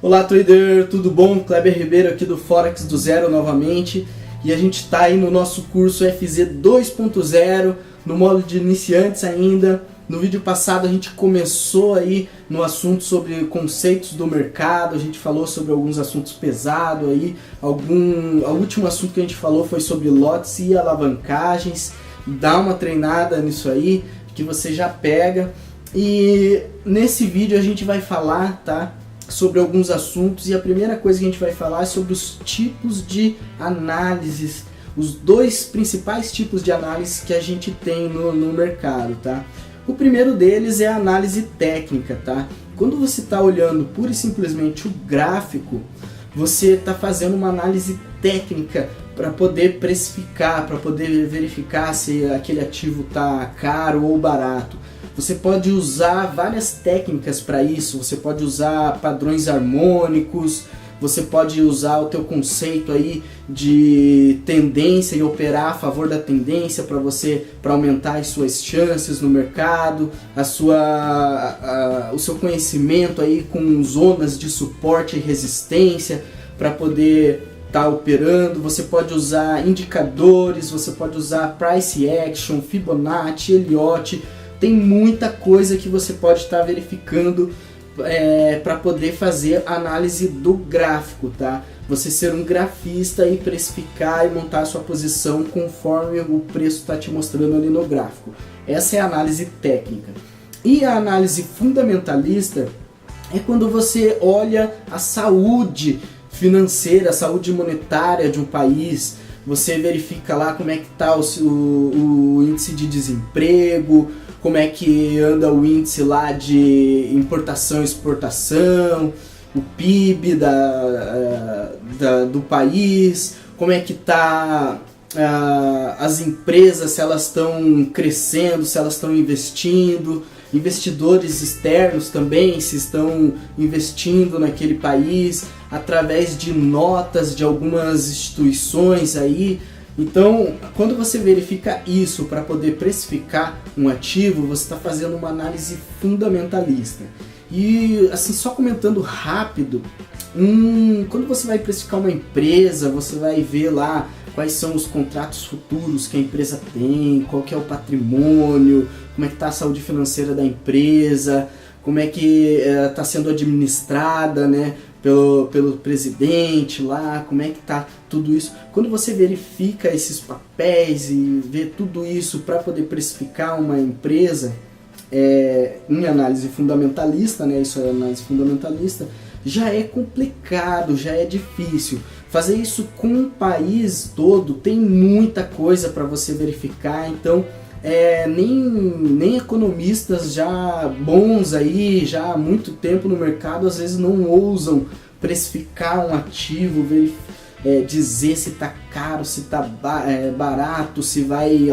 Olá trader, tudo bom? Kleber Ribeiro aqui do Forex do Zero novamente e a gente está aí no nosso curso FZ 2.0 no modo de iniciantes ainda. No vídeo passado a gente começou aí no assunto sobre conceitos do mercado, a gente falou sobre alguns assuntos pesados aí, o último assunto que a gente falou foi sobre lotes e alavancagens. Dá uma treinada nisso aí que você já pega, e nesse vídeo a gente vai falar, tá, sobre alguns assuntos, e a primeira coisa que a gente vai falar é sobre os tipos de análises, os dois principais tipos de análise que a gente tem no mercado, tá? O primeiro deles é a análise técnica, tá? Quando você está olhando pura e simplesmente o gráfico, você está fazendo uma análise técnica para poder precificar, para poder verificar se aquele ativo está caro ou barato. Você pode usar várias técnicas para isso, você pode usar padrões harmônicos, você pode usar o teu conceito aí de tendência e operar a favor da tendência para aumentar as suas chances no mercado, o seu conhecimento aí com zonas de suporte e resistência para poder estar operando. Você pode usar indicadores, você pode usar price action, Fibonacci, Elliott. Tem muita coisa que você pode estar verificando para poder fazer análise do gráfico, tá? Você ser um grafista e precificar e montar a sua posição conforme o preço está te mostrando ali no gráfico. Essa é a análise técnica. E a análise fundamentalista é quando você olha a saúde financeira, a saúde monetária de um país. Você verifica lá como é que está o índice de desemprego, como é que anda o índice lá de importação e exportação, o PIB do país, como é que está as empresas, se elas estão crescendo, se elas estão investindo, investidores externos também, se estão investindo naquele país, através de notas de algumas instituições aí. Então, quando você verifica isso para poder precificar um ativo, você está fazendo uma análise fundamentalista. E assim, só comentando rápido, quando você vai precificar uma empresa, você vai ver lá quais são os contratos futuros que a empresa tem, qual que é o patrimônio, como é que está a saúde financeira da empresa, como é que está sendo administrada, né, pelo presidente lá, como é que está tudo isso. Quando você verifica esses papéis e vê tudo isso para poder precificar uma empresa, em análise fundamentalista, né, isso é análise fundamentalista, já é complicado, já é difícil. Fazer isso com o país todo tem muita coisa para você verificar, então nem economistas já bons aí, já há muito tempo no mercado, às vezes não ousam precificar um ativo, dizer se está caro, se está barato, se vai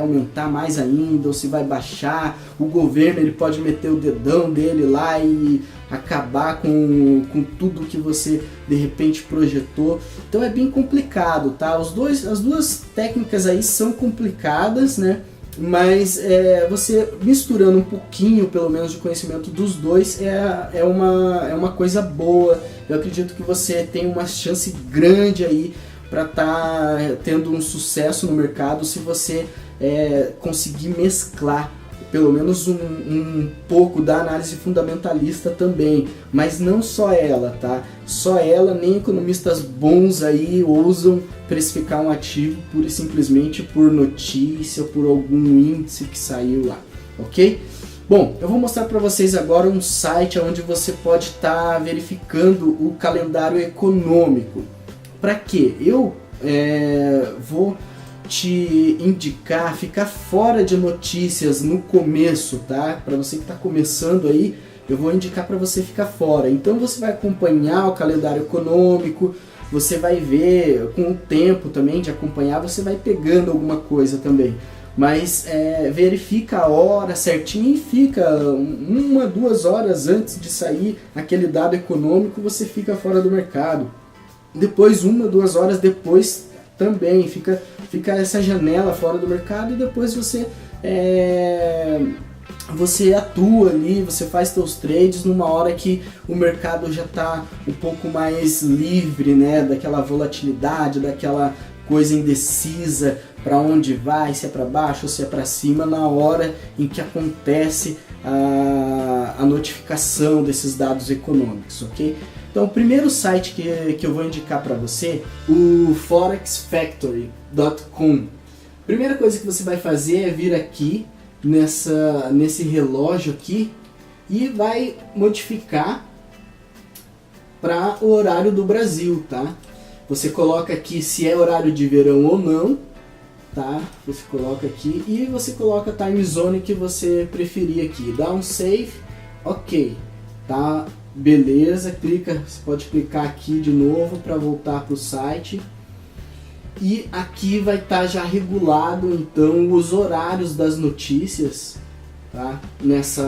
aumentar mais ainda ou se vai baixar. O governo ele pode meter o dedão dele lá e acabar com tudo que você de repente projetou. Então é bem complicado, tá? As duas técnicas aí são complicadas, né? Mas você misturando um pouquinho, pelo menos, de conhecimento dos dois é uma coisa boa. Eu acredito que você tem uma chance grande aí para estar tendo um sucesso no mercado se você conseguir mesclar pelo menos um pouco da análise fundamentalista também, mas não só ela, tá? Só ela, nem economistas bons aí ousam precificar um ativo pura e simplesmente por notícia, por algum índice que saiu lá, ok? Bom, eu vou mostrar para vocês agora um site onde você pode estar verificando o calendário econômico. Para quê? Eu vou te indicar ficar fora de notícias no começo, tá? Para você que está começando aí, eu vou indicar para você ficar fora. Então você vai acompanhar o calendário econômico, você vai ver com o tempo também de acompanhar, você vai pegando alguma coisa também. Mas verifica a hora certinho e fica 1-2 horas antes de sair aquele dado econômico, você fica fora do mercado. Depois 1-2 horas depois também fica essa janela fora do mercado, e depois você você atua ali, você faz seus trades numa hora que o mercado já está um pouco mais livre, né, daquela volatilidade, daquela coisa indecisa para onde vai, se é para baixo ou se é para cima, na hora em que acontece a notificação desses dados econômicos, ok? Então o primeiro site que eu vou indicar para você, o forexfactory.com. Primeira coisa que você vai fazer é vir aqui nesse relógio aqui e vai modificar para o horário do Brasil, tá? Você coloca aqui se é horário de verão ou não, tá? Você coloca aqui e você coloca a time zone que você preferir aqui. Dá um save, ok, tá? Beleza, você pode clicar aqui de novo para voltar para o site. E aqui vai estar já regulado então os horários das notícias, tá? Nessa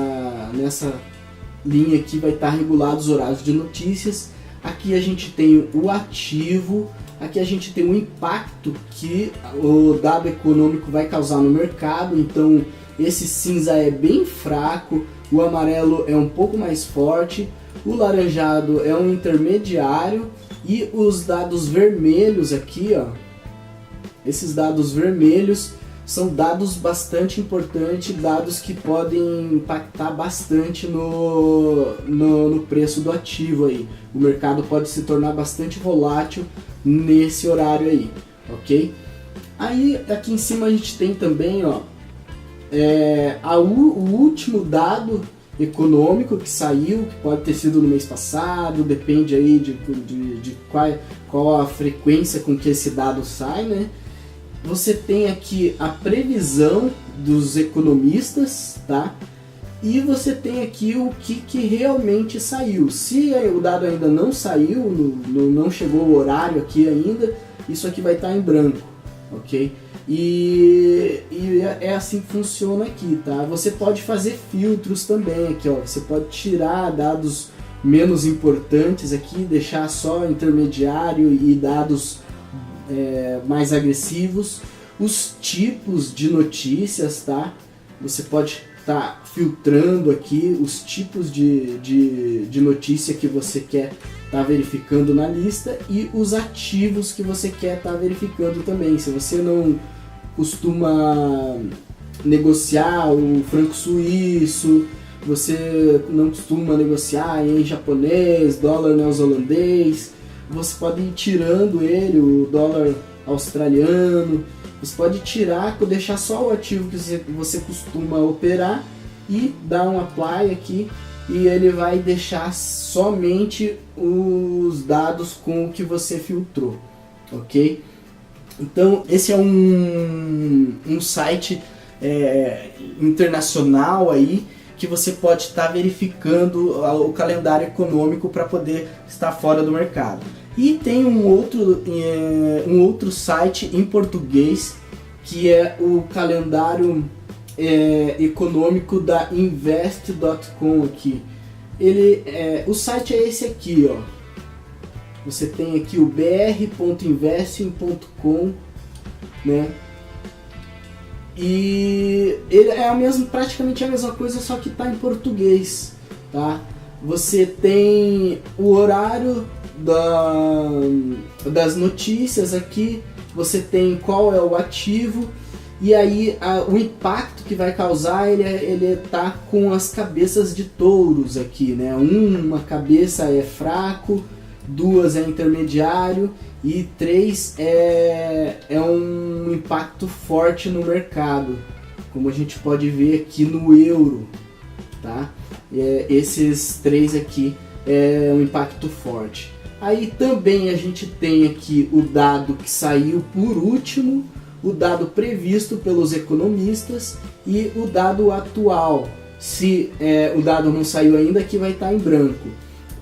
linha aqui vai estar regulados os horários de notícias. Aqui a gente tem o ativo, aqui a gente tem o impacto que o dado econômico vai causar no mercado. Então esse cinza é bem fraco, o amarelo é um pouco mais forte, o laranjado é um intermediário e os dados vermelhos aqui, ó, esses dados vermelhos são dados bastante importantes, dados que podem impactar bastante no preço do ativo aí. O mercado pode se tornar bastante volátil nesse horário aí, ok? Aí aqui em cima a gente tem também, ó, o último dado econômico que saiu, que pode ter sido no mês passado, depende aí de qual a frequência com que esse dado sai, né? Você tem aqui a previsão dos economistas, tá? E você tem aqui o que realmente saiu. Se o dado ainda não saiu, não chegou o horário aqui ainda, isso aqui vai estar em branco, ok? E é assim que funciona aqui, tá? Você pode fazer filtros também aqui, ó. Você pode tirar dados menos importantes aqui, deixar só intermediário e dados mais agressivos, os tipos de notícias, tá? Você pode estar filtrando aqui os tipos de notícia que você quer estar verificando na lista e os ativos que você quer estar verificando também. Se você não costuma negociar o franco suíço, você não costuma negociar em japonês, dólar neozelandês, você pode ir tirando ele, o dólar australiano, você pode tirar, deixar só o ativo que você costuma operar e dar um apply aqui e ele vai deixar somente os dados com o que você filtrou, ok? Então esse é um site internacional aí que você pode estar verificando o calendário econômico para poder estar fora do mercado. E tem um outro site em português que é o calendário econômico da invest.com aqui. O site é esse aqui, ó. Você tem aqui o br.investing.com, né? E ele é praticamente a mesma coisa, só que está em português, tá? Você tem o horário das notícias aqui, você tem qual é o ativo e aí o impacto que vai causar, ele tá com as cabeças de touros aqui, né? Uma cabeça é fraco, 2 é intermediário e 3 é um impacto forte no mercado, como a gente pode ver aqui no euro, tá? Esses 3 aqui é um impacto forte. Aí também a gente tem aqui o dado que saiu por último, o dado previsto pelos economistas e o dado atual. Se o dado não saiu ainda, aqui vai estar em branco.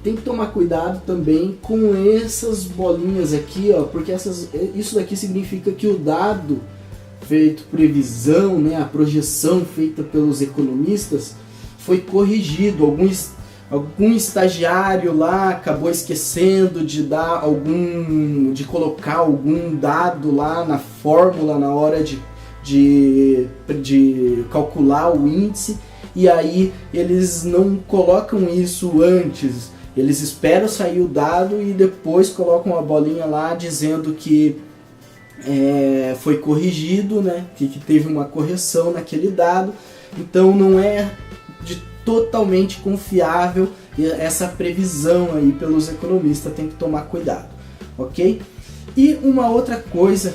Tem que tomar cuidado também com essas bolinhas aqui, ó, porque isso daqui significa que o dado feito previsão, né, a projeção feita pelos economistas foi corrigido. Algum estagiário lá acabou esquecendo de colocar algum dado lá na fórmula na hora de calcular o índice e aí eles não colocam isso antes, eles esperam sair o dado e depois colocam a bolinha lá dizendo que foi corrigido, né, que teve uma correção naquele dado. Então não é totalmente confiável essa previsão aí pelos economistas, tem que tomar cuidado, ok? E uma outra coisa,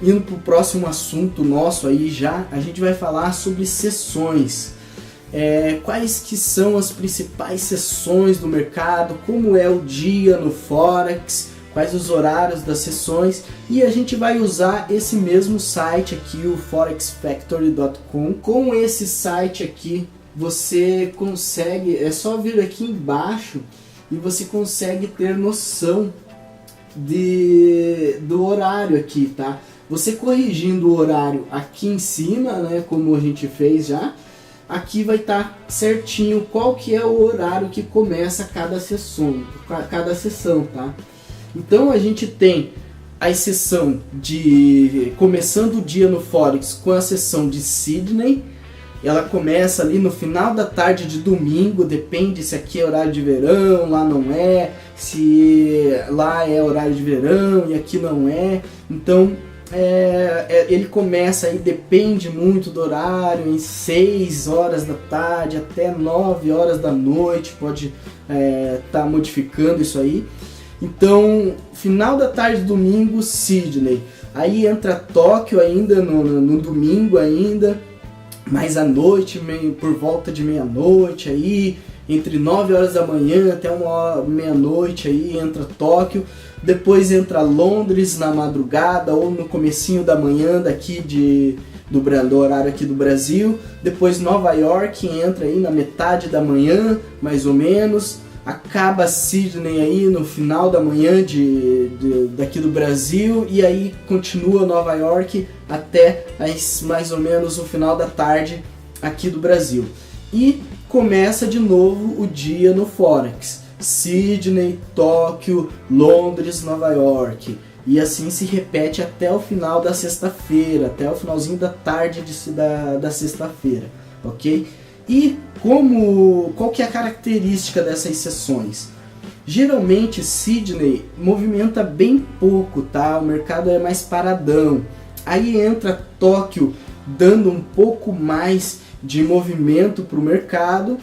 indo para o próximo assunto nosso aí já, a gente vai falar sobre sessões. Quais que são as principais sessões do mercado, como é o dia no Forex, quais os horários das sessões, e a gente vai usar esse mesmo site aqui, o forexfactory.com. Com esse site aqui, você consegue, é só vir aqui embaixo e você consegue ter noção do horário aqui, tá? Você corrigindo o horário aqui em cima, né, como a gente fez já, aqui vai estar certinho qual que é o horário que começa cada sessão, tá? Então a gente tem a sessão de começando o dia no Forex com a sessão de Sydney. Ela começa ali no final da tarde de domingo, depende se aqui é horário de verão, lá não é, se lá é horário de verão e aqui não é. Então ele começa aí, depende muito do horário, em 6 horas da tarde até 9 horas da noite, pode tá modificando isso aí. Então, final da tarde de domingo, Sydney. Aí entra Tóquio ainda no domingo ainda, mais à noite, por volta de meia-noite aí, entre 9 horas da manhã até meia-noite aí entra Tóquio. Depois entra Londres na madrugada ou no comecinho da manhã daqui do horário aqui do Brasil. Depois Nova York entra aí na metade da manhã, mais ou menos. Acaba Sydney aí no final da manhã daqui do Brasil, e aí continua Nova York até mais ou menos o final da tarde aqui do Brasil. E começa de novo o dia no Forex. Sydney, Tóquio, Londres, Nova York. E assim se repete até o final da sexta-feira, até o finalzinho da tarde da sexta-feira, ok? E qual que é a característica dessas sessões? Geralmente Sydney movimenta bem pouco, tá? O mercado é mais paradão. Aí entra Tóquio dando um pouco mais de movimento para o mercado.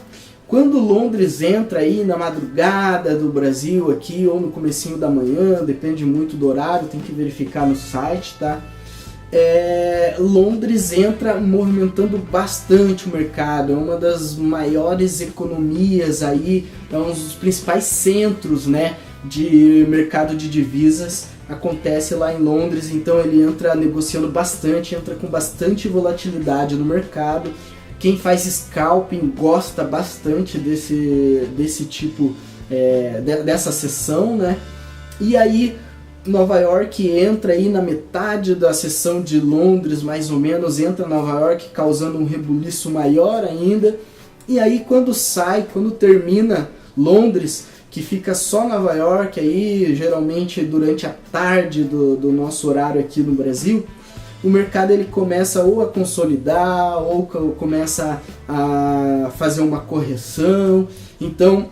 Quando Londres entra aí na madrugada do Brasil aqui ou no comecinho da manhã, depende muito do horário, tem que verificar no site, tá? Londres entra movimentando bastante o mercado, é uma das maiores economias aí, é um dos principais centros, né, de mercado de divisas, acontece lá em Londres. Então ele entra negociando bastante, entra com bastante volatilidade no mercado. Quem faz scalping gosta bastante desse tipo, dessa sessão, né? E aí Nova York entra aí na metade da sessão de Londres, mais ou menos, entra Nova York causando um rebuliço maior ainda. E aí quando termina Londres, que fica só Nova York aí, geralmente durante a tarde do nosso horário aqui no Brasil, o mercado ele começa ou a consolidar ou começa a fazer uma correção. Então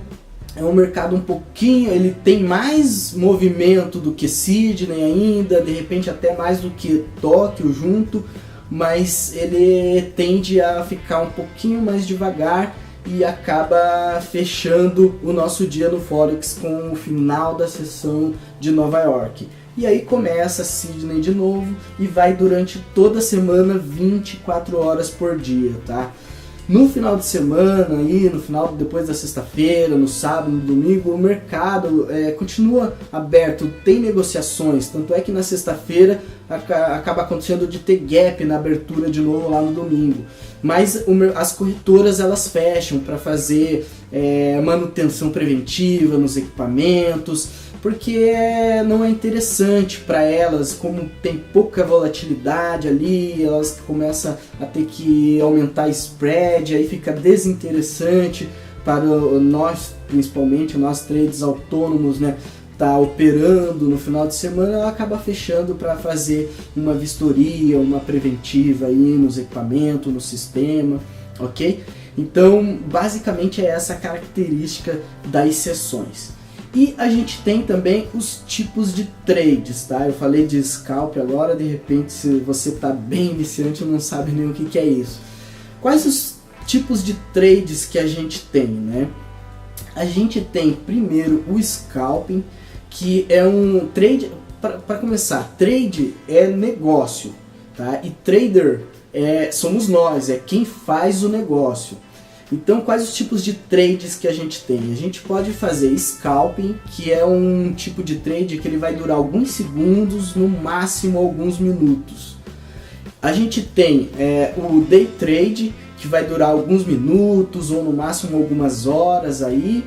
é um mercado um pouquinho, ele tem mais movimento do que Sydney ainda, de repente até mais do que Tóquio junto, mas ele tende a ficar um pouquinho mais devagar e acaba fechando o nosso dia no Forex com o final da sessão de Nova York. E aí começa Sydney de novo e vai durante toda a semana 24 horas por dia, tá? No final de semana, aí, depois da sexta-feira, no sábado, no domingo, o mercado continua aberto, tem negociações, tanto é que na sexta-feira acaba acontecendo de ter gap na abertura de novo lá no domingo. Mas as corretoras elas fecham para fazer manutenção preventiva nos equipamentos, porque não é interessante para elas, como tem pouca volatilidade ali, elas começam a ter que aumentar spread, aí fica desinteressante para nós, principalmente nós traders autônomos, né, tá operando no final de semana, ela acaba fechando para fazer uma vistoria, uma preventiva aí nos equipamentos, no sistema. ok? Então, basicamente é essa a característica das sessões. E a gente tem também os tipos de trades, tá? Eu falei de scalp agora, de repente se você está bem iniciante não sabe nem o que é isso. Quais os tipos de trades que a gente tem, né? A gente tem primeiro o scalping, que é um trade, para começar, trade é negócio, tá? E trader somos nós, é quem faz o negócio. Então, quais os tipos de trades que a gente tem? A gente pode fazer scalping, que é um tipo de trade que ele vai durar alguns segundos, no máximo alguns minutos. A gente tem o day trade, que vai durar alguns minutos ou no máximo algumas horas aí,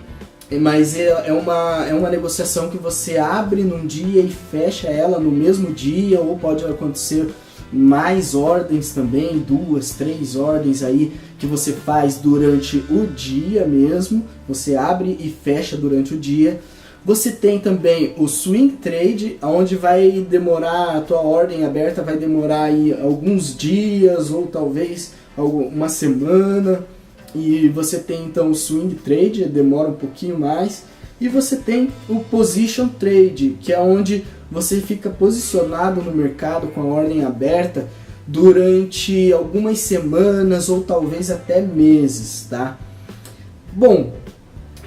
mas é uma negociação que você abre num dia e fecha ela no mesmo dia, ou pode acontecer mais ordens também, 2, 3 ordens aí que você faz durante o dia mesmo, você abre e fecha durante o dia. Você tem também o swing trade, onde vai demorar, a tua ordem aberta vai demorar aí alguns dias ou talvez uma semana, e você tem então o swing trade, demora um pouquinho mais, e você tem o position trade, que é onde você fica posicionado no mercado com a ordem aberta durante algumas semanas ou talvez até meses, tá? Bom,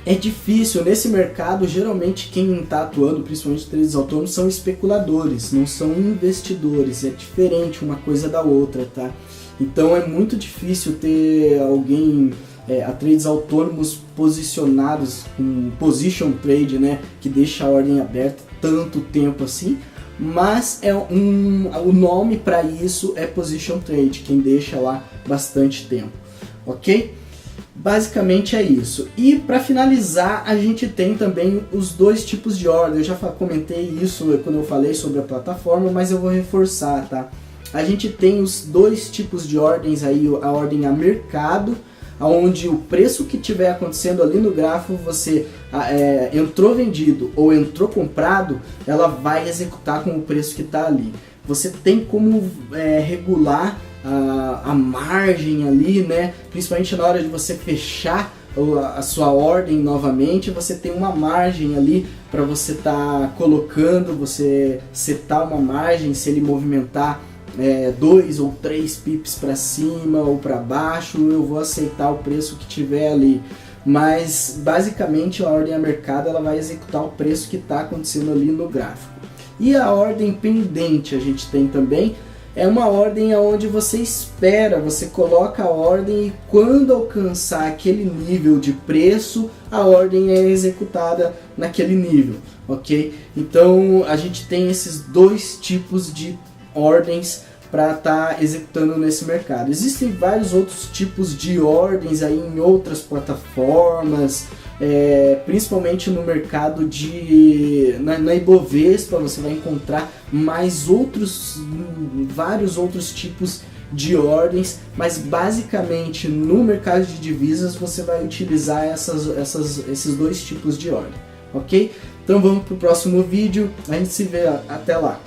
é difícil nesse mercado, geralmente quem está atuando, principalmente traders autônomos, são especuladores, não são investidores, é diferente uma coisa da outra, tá? Então é muito difícil ter alguém, traders autônomos posicionados com position trade, né, que deixa a ordem aberta tanto tempo assim, mas o nome para isso é position trade, quem deixa lá bastante tempo, ok? Basicamente é isso. E para finalizar, a gente tem também os dois tipos de ordem. Eu já comentei isso quando eu falei sobre a plataforma, mas eu vou reforçar, tá? A gente tem os dois tipos de ordens aí, a ordem a mercado, onde o preço que estiver acontecendo ali no gráfico, você entrou vendido ou entrou comprado, ela vai executar com o preço que está ali. Você tem como regular a margem ali, né? Principalmente na hora de você fechar a sua ordem novamente, você tem uma margem ali para você estar colocando, você setar uma margem, se ele movimentar 2 ou 3 pips para cima ou para baixo, eu vou aceitar o preço que tiver ali. Mas basicamente a ordem a mercado ela vai executar o preço que está acontecendo ali no gráfico. E a ordem pendente a gente tem também, é uma ordem onde você espera, você coloca a ordem e quando alcançar aquele nível de preço, a ordem é executada naquele nível, ok? Então a gente tem esses dois tipos de ordens para estar executando nesse mercado. Existem vários outros tipos de ordens aí em outras plataformas, principalmente no mercado na Ibovespa você vai encontrar vários outros tipos de ordens, mas basicamente no mercado de divisas você vai utilizar esses dois tipos de ordem, ok? Então vamos para o próximo vídeo, a gente se vê até lá.